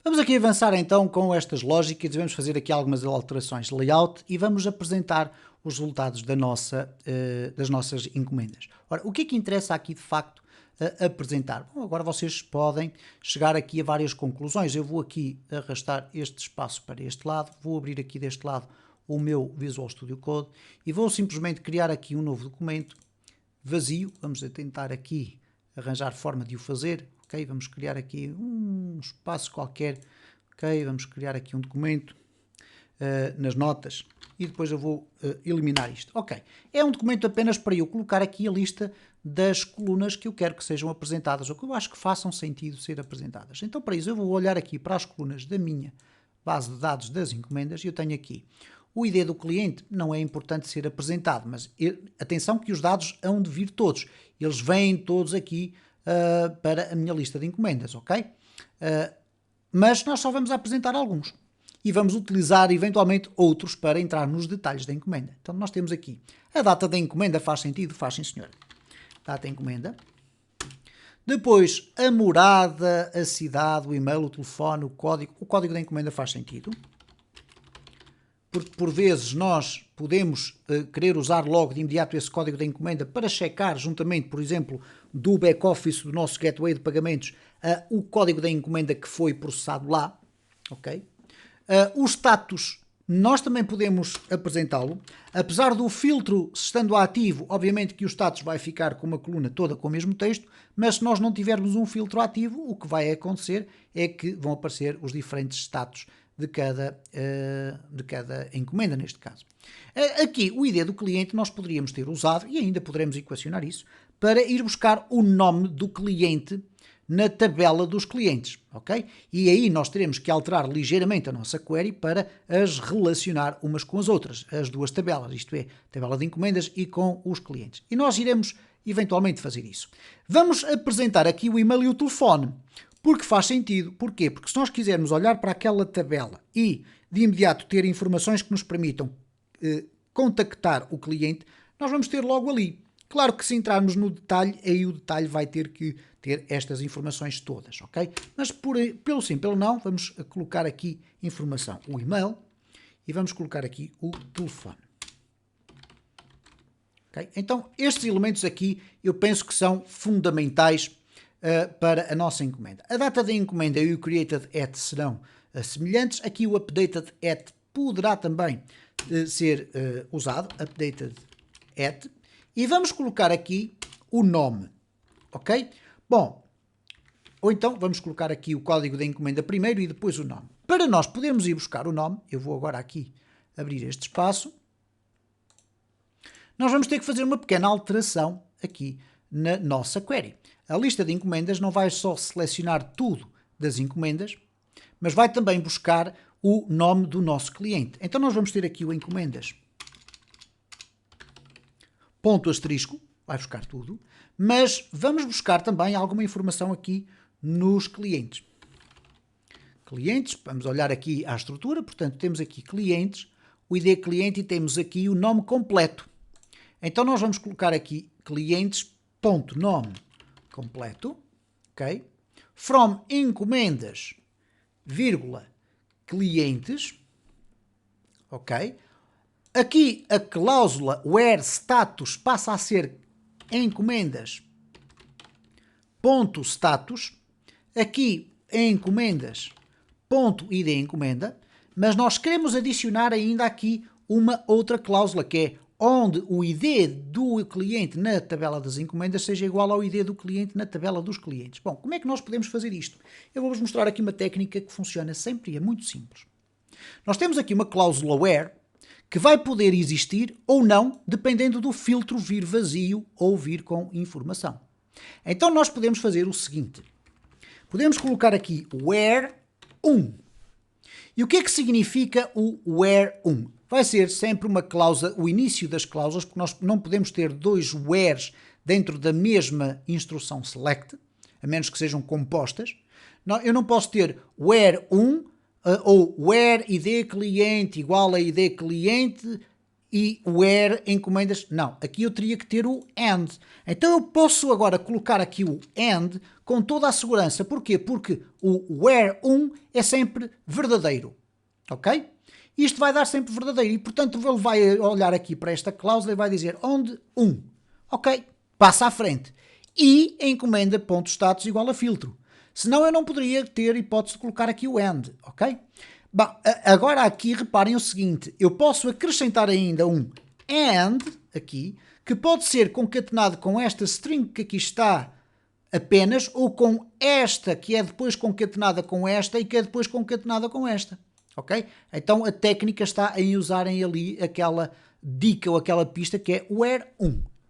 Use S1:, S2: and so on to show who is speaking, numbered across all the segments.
S1: Vamos aqui avançar então com estas lógicas, vamos fazer aqui algumas alterações de layout e vamos apresentar os resultados das nossas encomendas. Ora, o que é que interessa aqui de facto apresentar? Bom, agora vocês podem chegar aqui a várias conclusões. Eu vou aqui arrastar este espaço para este lado, vou abrir aqui deste lado o meu Visual Studio Code e vou simplesmente criar aqui um novo documento vazio. Vamos tentar aqui arranjar forma de o fazer. Ok, vamos criar aqui um espaço qualquer. Ok, vamos criar aqui um documento nas notas e depois eu vou eliminar isto. Ok, é um documento apenas para eu colocar aqui a lista das colunas que eu quero que sejam apresentadas ou que eu acho que façam sentido ser apresentadas. Então para isso eu vou olhar aqui para as colunas da minha base de dados das encomendas e eu tenho aqui o ID do cliente. Não é importante ser apresentado, mas atenção que os dados hão de vir todos. Eles vêm todos aqui para a minha lista de encomendas, ok? Mas nós só vamos apresentar alguns e vamos utilizar eventualmente outros para entrar nos detalhes da encomenda. Então nós temos aqui a data da encomenda, faz sentido? Faz, sim senhor. Data da encomenda. Depois a morada, a cidade, o e-mail, o telefone, o código da encomenda faz sentido. Porque por vezes nós podemos querer usar logo de imediato esse código da encomenda para checar juntamente, por exemplo, do back-office do nosso gateway de pagamentos o código da encomenda que foi processado lá. Ok? O status, nós também podemos apresentá-lo. Apesar do filtro estando ativo, obviamente que o status vai ficar com uma coluna toda com o mesmo texto, mas se nós não tivermos um filtro ativo, o que vai acontecer é que vão aparecer os diferentes status de cada encomenda, neste caso. Aqui, o ID do cliente nós poderíamos ter usado, e ainda poderemos equacionar isso, para ir buscar o nome do cliente na tabela dos clientes, ok? E aí nós teremos que alterar ligeiramente a nossa query para as relacionar umas com as outras, as duas tabelas, isto é, tabela de encomendas e com os clientes. E nós iremos eventualmente fazer isso. Vamos apresentar aqui o e-mail e o telefone, porque faz sentido. Porquê? Porque se nós quisermos olhar para aquela tabela e de imediato ter informações que nos permitam contactar o cliente, nós vamos ter logo ali. Claro que se entrarmos no detalhe, aí o detalhe vai ter que ter estas informações todas, ok? Mas pelo sim, pelo não, vamos colocar aqui informação, o e-mail, e vamos colocar aqui o telefone. Okay? Então, estes elementos aqui, eu penso que são fundamentais para a nossa encomenda. A data da encomenda e o created at serão semelhantes. Aqui o updated at poderá também ser usado, updated at, e vamos colocar aqui o nome, ok? Bom, ou então vamos colocar aqui o código da encomenda primeiro e depois o nome. Para nós podermos ir buscar o nome, eu vou agora aqui abrir este espaço, nós vamos ter que fazer uma pequena alteração aqui na nossa query. A lista de encomendas não vai só selecionar tudo das encomendas, mas vai também buscar o nome do nosso cliente. Então nós vamos ter aqui o encomendas, ponto asterisco, vai buscar tudo, mas vamos buscar também alguma informação aqui nos clientes. Clientes, vamos olhar aqui à estrutura, portanto temos aqui clientes, o ID cliente e temos aqui o nome completo. Então nós vamos colocar aqui clientes.nome completo, ok? From encomendas, vírgula, clientes, ok? Aqui a cláusula where status passa a ser encomendas, ponto status, aqui encomendas, ponto ID encomenda, mas nós queremos adicionar ainda aqui uma outra cláusula que é onde o ID do cliente na tabela das encomendas seja igual ao ID do cliente na tabela dos clientes. Bom, como é que nós podemos fazer isto? Eu vou-vos mostrar aqui uma técnica que funciona sempre e é muito simples. Nós temos aqui uma cláusula where que vai poder existir ou não, dependendo do filtro vir vazio ou vir com informação. Então nós podemos fazer o seguinte. Podemos colocar aqui where 1. E o que é que significa o where 1? Vai ser sempre uma cláusula, o início das cláusulas, porque nós não podemos ter dois wheres dentro da mesma instrução select, a menos que sejam compostas. Eu não posso ter where 1 ou where id cliente igual a id cliente e where encomendas. Não, aqui eu teria que ter o and. Então eu posso agora colocar aqui o and com toda a segurança. Porquê? Porque o where é sempre verdadeiro. Ok? Isto vai dar sempre verdadeiro e, portanto, ele vai olhar aqui para esta cláusula e vai dizer onde Ok? Passa à frente. E encomenda ponto status igual a filtro. Senão eu não poderia ter hipótese de colocar aqui o and. Ok? Bom, agora aqui reparem o seguinte, eu posso acrescentar ainda um and aqui, que pode ser concatenado com esta string que aqui está apenas, ou com esta que é depois concatenada com esta e que é depois concatenada com esta. Ok? Então a técnica está em usarem ali aquela dica ou aquela pista que é where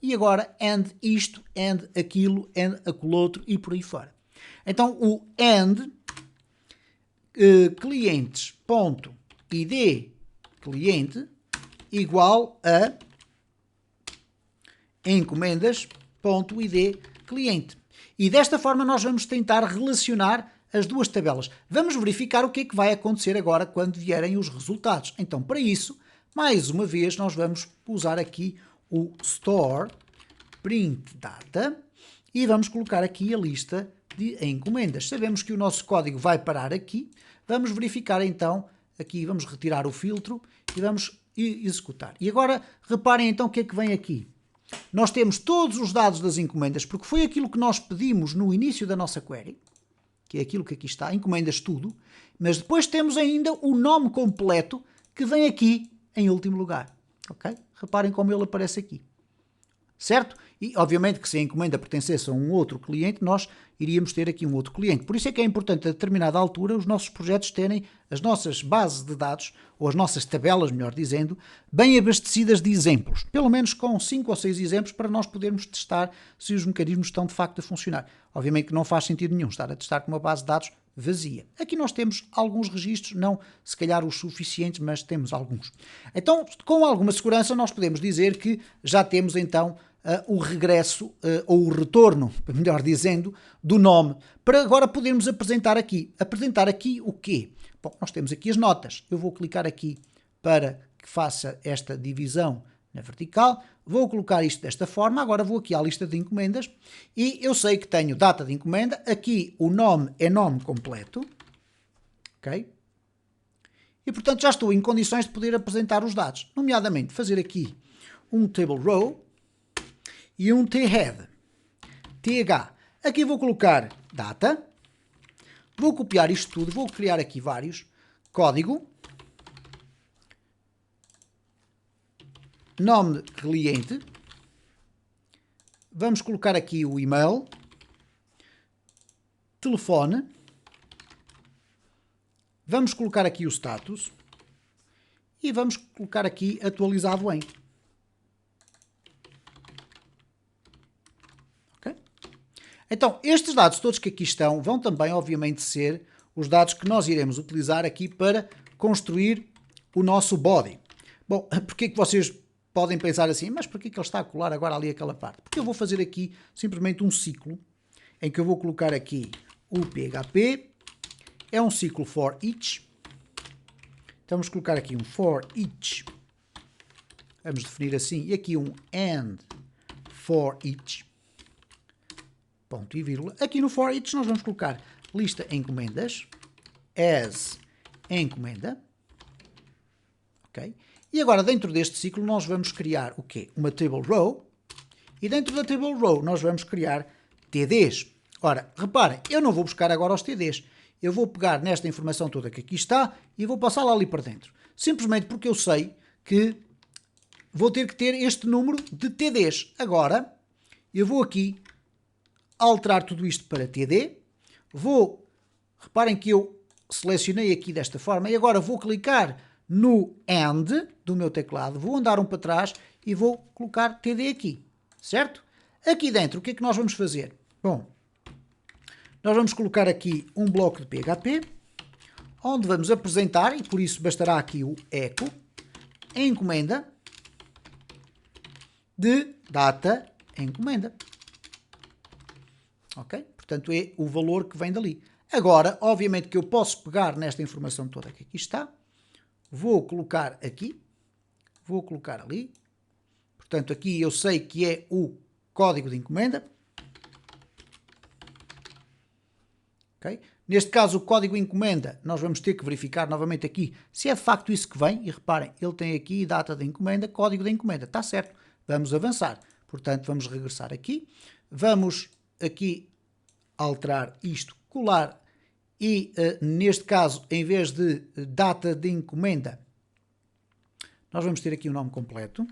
S1: E agora and isto, and aquilo, and aquele outro e por aí fora. Então o and clientes.id cliente igual a encomendas.id cliente. E desta forma nós vamos tentar relacionar as duas tabelas. Vamos verificar o que é que vai acontecer agora quando vierem os resultados. Então, para isso, mais uma vez, nós vamos usar aqui o store print data e vamos colocar aqui a lista de encomendas. Sabemos que o nosso código vai parar aqui. Vamos verificar então, aqui vamos retirar o filtro e vamos executar. E agora, reparem então o que é que vem aqui. Nós temos todos os dados das encomendas, porque foi aquilo que nós pedimos no início da nossa query, que é aquilo que aqui está, encomendas tudo, mas depois temos ainda o nome completo que vem aqui em último lugar. Ok? Reparem como ele aparece aqui. Certo? E, obviamente, que se a encomenda pertencesse a um outro cliente, nós iríamos ter aqui um outro cliente. Por isso é que é importante, a determinada altura, os nossos projetos terem as nossas bases de dados, ou as nossas tabelas, melhor dizendo, bem abastecidas de exemplos. Pelo menos com 5 ou 6 exemplos para nós podermos testar se os mecanismos estão, de facto, a funcionar. Obviamente que não faz sentido nenhum estar a testar com uma base de dados vazia. Aqui nós temos alguns registros, não se calhar os suficientes, mas temos alguns. Então, com alguma segurança, nós podemos dizer que já temos, então, o regresso, ou o retorno, melhor dizendo, do nome, para agora podermos apresentar aqui. Apresentar aqui o quê? Bom, nós temos aqui as notas. Eu vou clicar aqui para que faça esta divisão na vertical. Vou colocar isto desta forma. Agora vou aqui à lista de encomendas e eu sei que tenho data de encomenda. Aqui o nome é nome completo. Ok? E, portanto, já estou em condições de poder apresentar os dados. Nomeadamente, fazer aqui um table row e um thead. TH. Aqui vou colocar data. Vou copiar isto tudo. Vou criar aqui vários. Código. Nome de cliente. Vamos colocar aqui o e-mail. Telefone. Vamos colocar aqui o status. E vamos colocar aqui atualizado em. Então, estes dados todos que aqui estão vão também, obviamente, ser os dados que nós iremos utilizar aqui para construir o nosso body. Bom, porque é que vocês podem pensar assim, mas por que ele está a colar agora ali aquela parte? Porque eu vou fazer aqui simplesmente um ciclo em que eu vou colocar aqui o PHP, é um ciclo for each. Então vamos colocar aqui um for each, vamos definir assim, e aqui um and for each. Ponto e vírgula. Aqui no for each nós vamos colocar lista encomendas as encomenda. Ok? E agora dentro deste ciclo nós vamos criar o quê? Uma table row. E dentro da table row nós vamos criar TDs. Ora, reparem, eu não vou buscar agora os TDs. Eu vou pegar nesta informação toda que aqui está e vou passá-la ali para dentro. Simplesmente porque eu sei que vou ter que ter este número de TDs. Agora, eu vou aqui alterar tudo isto para TD, reparem que eu selecionei aqui desta forma e agora vou clicar no AND do meu teclado, vou andar um para trás e vou colocar TD aqui, certo? Aqui dentro, o que é que nós vamos fazer? Bom, nós vamos colocar aqui um bloco de PHP, onde vamos apresentar, e por isso bastará aqui o echo, a encomenda de data encomenda. Ok? Portanto, é o valor que vem dali. Agora, obviamente que eu posso pegar nesta informação toda que aqui está, vou colocar aqui, vou colocar ali. Portanto, aqui eu sei que é o código de encomenda. Okay? Neste caso, o código de encomenda, nós vamos ter que verificar novamente aqui se é de facto isso que vem. E reparem, ele tem aqui data de encomenda, código de encomenda. Está certo. Vamos avançar. Portanto, vamos regressar aqui. Vamos aqui alterar isto, colar. E, neste caso, em vez de data de encomenda, nós vamos ter aqui o nome completo.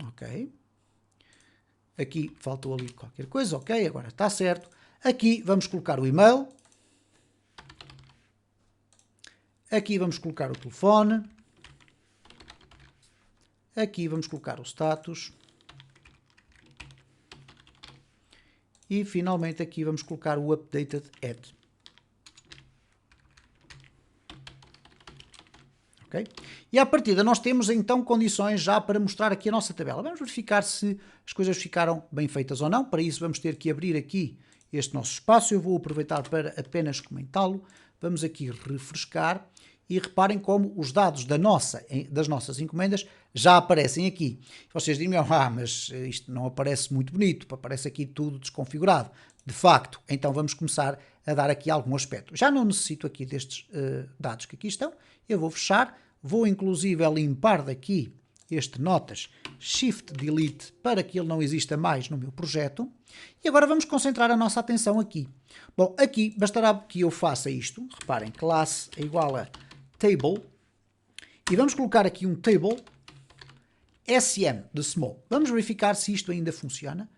S1: Ok. Aqui faltou ali qualquer coisa. Ok, agora está certo. Aqui vamos colocar o e-mail. Aqui vamos colocar o telefone. Aqui vamos colocar o status. E finalmente aqui vamos colocar o updated add. Okay? E à partida nós temos então condições já para mostrar aqui a nossa tabela. Vamos verificar se as coisas ficaram bem feitas ou não. Para isso vamos ter que abrir aqui este nosso espaço. Eu vou aproveitar para apenas comentá-lo. Vamos aqui refrescar e reparem como os dados das nossas encomendas já aparecem aqui. Vocês dirão, mas isto não aparece muito bonito, aparece aqui tudo desconfigurado. De facto, então vamos começar a dar aqui algum aspecto. Já não necessito aqui destes dados que aqui estão. Eu vou fechar, vou inclusive limpar daqui este notas Shift Delete para que ele não exista mais no meu projeto. E agora vamos concentrar a nossa atenção aqui. Bom, aqui bastará que eu faça isto. Reparem, classe é igual a table. E vamos colocar aqui um table SM de small. Vamos verificar se isto ainda funciona.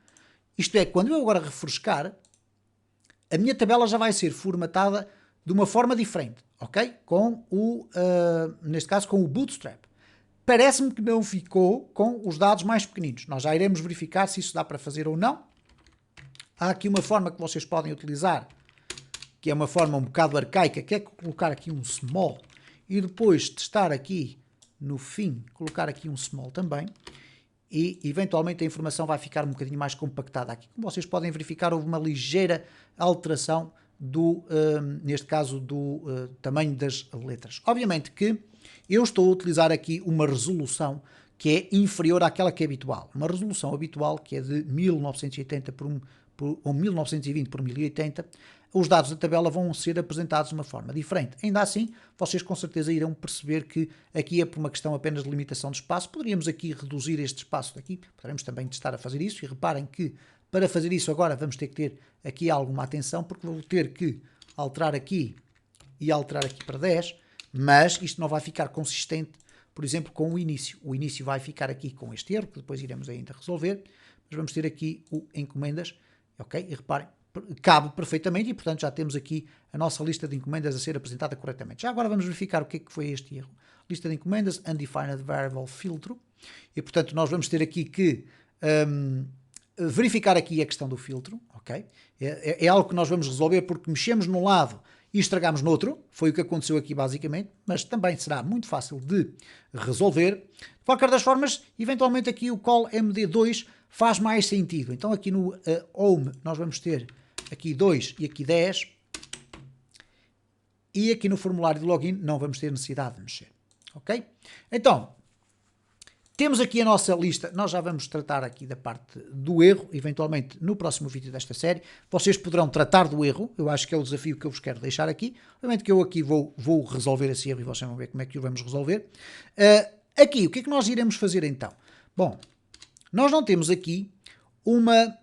S1: Isto é, quando eu agora refrescar, a minha tabela já vai ser formatada de uma forma diferente, ok? Com o, neste caso, com o Bootstrap. Parece-me que não ficou com os dados mais pequeninos. Nós já iremos verificar se isso dá para fazer ou não. Há aqui uma forma que vocês podem utilizar, que é uma forma um bocado arcaica, que é colocar aqui um small e depois testar aqui no fim, colocar aqui um small também. E eventualmente a informação vai ficar um bocadinho mais compactada aqui. Como vocês podem verificar, houve uma ligeira alteração neste caso, do tamanho das letras. Obviamente que eu estou a utilizar aqui uma resolução que é inferior àquela que é habitual. Uma resolução habitual que é de 1980 ou 1920 por 1080. Os dados da tabela vão ser apresentados de uma forma diferente. Ainda assim, vocês com certeza irão perceber que aqui é por uma questão apenas de limitação de espaço. Poderíamos aqui reduzir este espaço daqui, poderemos também testar a fazer isso, e reparem que para fazer isso agora vamos ter que ter aqui alguma atenção, porque vou ter que alterar aqui e alterar aqui para 10, mas isto não vai ficar consistente, por exemplo, com o início. O início vai ficar aqui com este erro, que depois iremos ainda resolver, mas vamos ter aqui o encomendas, ok? E reparem, cabe perfeitamente e, portanto, já temos aqui a nossa lista de encomendas a ser apresentada corretamente. Já agora vamos verificar o que é que foi este erro. Lista de encomendas, undefined variable filtro, e, portanto, nós vamos ter aqui que verificar aqui a questão do filtro, ok? É algo que nós vamos resolver porque mexemos num lado e estragamos no outro, foi o que aconteceu aqui basicamente, mas também será muito fácil de resolver. De qualquer das formas, eventualmente aqui o call MD2 faz mais sentido. Então aqui no home nós vamos ter aqui 2 e aqui 10, e aqui no formulário de login não vamos ter necessidade de mexer, ok? Então, temos aqui a nossa lista, nós já vamos tratar aqui da parte do erro, eventualmente no próximo vídeo desta série. Vocês poderão tratar do erro, eu acho que é o desafio que eu vos quero deixar aqui. Obviamente que eu aqui vou resolver esse erro e vocês vão ver como é que o vamos resolver. Aqui, o que é que nós iremos fazer então? Bom, nós não temos aqui uma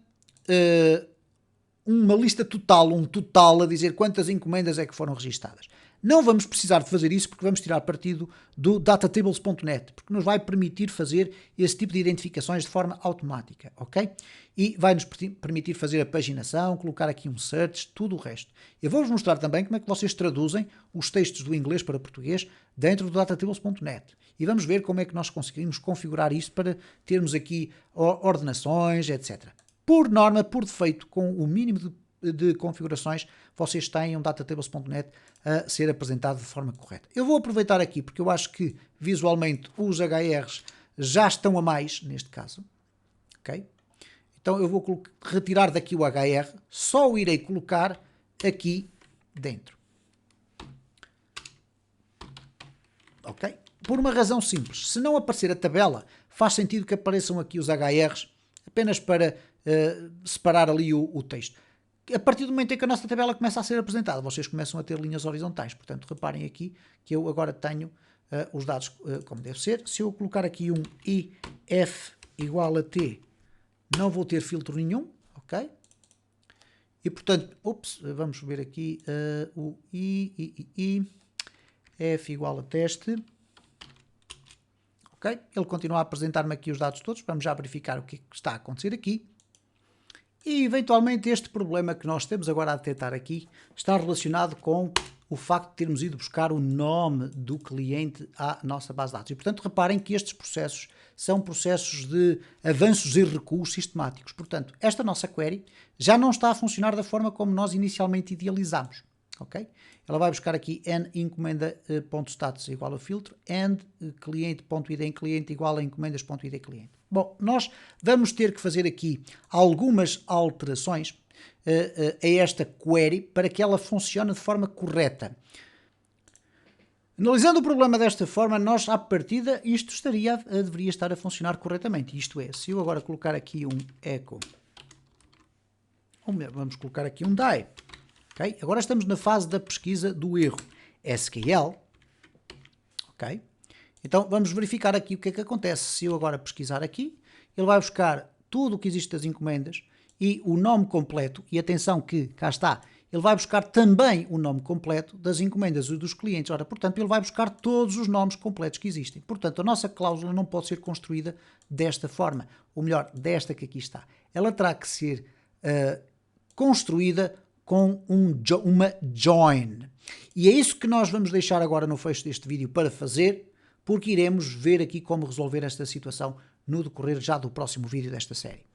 S1: lista total, um total a dizer quantas encomendas é que foram registadas. Não vamos precisar de fazer isso porque vamos tirar partido do datatables.net, porque nos vai permitir fazer esse tipo de identificações de forma automática, ok? E vai nos permitir fazer a paginação, colocar aqui um search, tudo o resto. Eu vou-vos mostrar também como é que vocês traduzem os textos do inglês para português dentro do datatables.net. E vamos ver como é que nós conseguimos configurar isso para termos aqui ordenações, etc. Por norma, por defeito, com o mínimo de configurações, vocês têm um datatables.net a ser apresentado de forma correta. Eu vou aproveitar aqui porque eu acho que visualmente os HRs já estão a mais neste caso, ok? Então eu vou retirar daqui o HR, só o irei colocar aqui dentro, ok? por uma razão simples. Se não aparecer a tabela, faz sentido que apareçam aqui os HRs, apenas para separar ali o texto. A partir do momento em que a nossa tabela começa a ser apresentada, vocês começam a ter linhas horizontais. Portanto, reparem aqui que eu agora tenho os dados como deve ser. Se eu colocar aqui um IF igual a T, não vou ter filtro nenhum, ok? E portanto, vamos ver aqui o F igual a teste. Ok? Ele continua a apresentar-me aqui os dados todos. Vamos já verificar o que está a acontecer aqui. E eventualmente este problema que nós temos agora a detectar aqui está relacionado com o facto de termos ido buscar o nome do cliente à nossa base de dados. E portanto reparem que estes processos são processos de avanços e recuos sistemáticos. Portanto, esta nossa query já não está a funcionar da forma como nós inicialmente idealizámos. Ok? Ela vai buscar aqui encomenda.status igual a filtro, and cliente.id em cliente igual a encomendas.id cliente. Bom, nós vamos ter que fazer aqui algumas alterações a esta query para que ela funcione de forma correta. Analisando o problema desta forma, nós à partida isto deveria estar a funcionar corretamente. Isto é, se eu agora colocar aqui um echo, vamos colocar aqui um die. Okay? Agora estamos na fase da pesquisa do erro SQL. Okay? Então vamos verificar aqui o que é que acontece. Se eu agora pesquisar aqui, ele vai buscar tudo o que existe das encomendas e o nome completo, e atenção que, cá está, ele vai buscar também o nome completo das encomendas e dos clientes. Ora, portanto, ele vai buscar todos os nomes completos que existem. Portanto, a nossa cláusula não pode ser construída desta forma, ou melhor, desta que aqui está. Ela terá que ser construída com uma join. E é isso que nós vamos deixar agora no fecho deste vídeo para fazer, porque iremos ver aqui como resolver esta situação no decorrer já do próximo vídeo desta série.